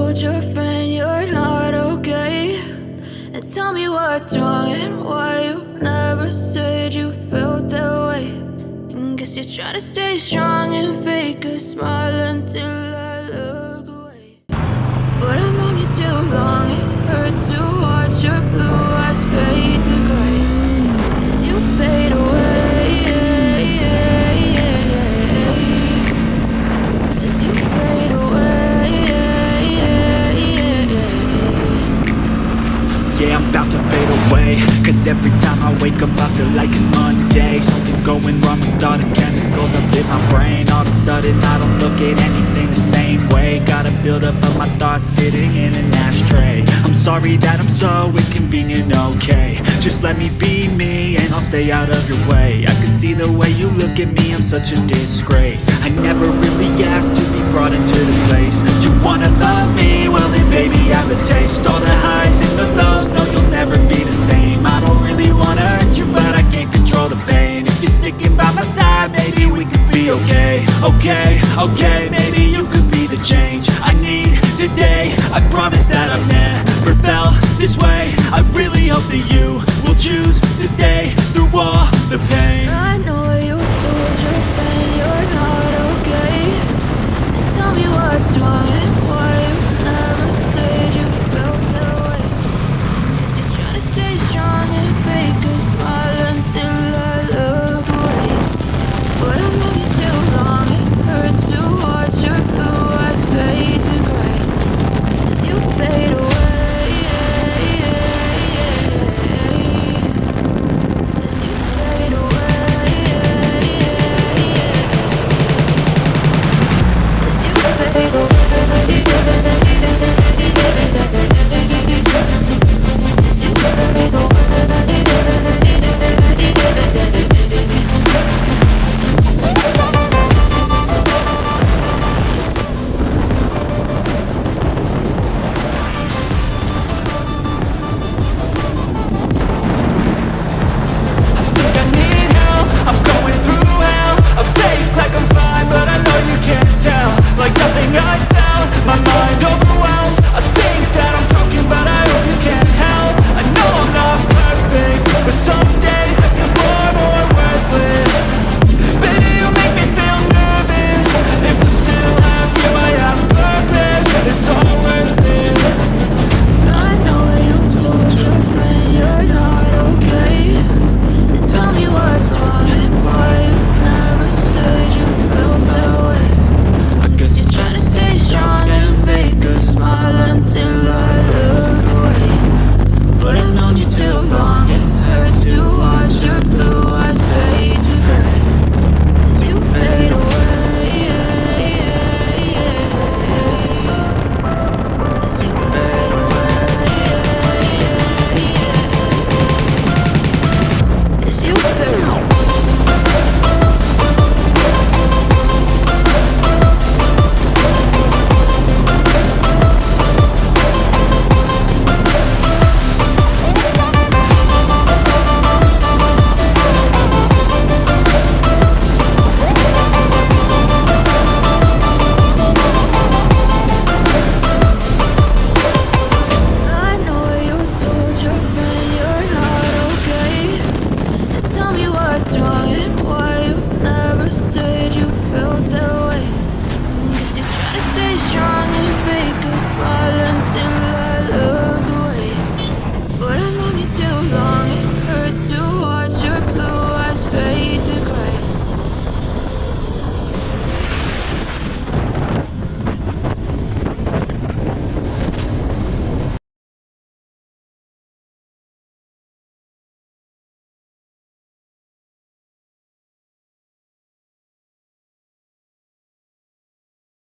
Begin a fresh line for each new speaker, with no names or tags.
told your friend you're not okay? And tell me what's wrong and why you never said you felt that way. And guess you're trying to stay strong and fake a smile until I look away. But I've known you too long, it hurts to watch your blue eyes fade to gray as you fade away. As you fade away.
Yeah, I'm about to fade away, cause every time I wake up I feel like it's Monday. Something's going wrong with all the chemicals up in my brain. All of a sudden I don't look at anything the same way. Gotta build up of my thoughts sitting in an ashtray. I'm sorry that I'm so inconvenient, okay? Just let me be me and I'll stay out of your way. I can see the way you look at me, I'm such a disgrace. I never really asked to be brought into this place. You wanna love me? Well then baby I have a taste. All the highs and the lows, no you'll never be the same. I don't really wanna hurt you but I can't control the pain. If you're sticking by my side maybe we could be okay. Okay, okay, maybe you could be the change I need today. I promise that I've never felt this way. I really hope that you will choose to stay through all the pain.
I know you told your friend you're not okay. And tell me what's wrong.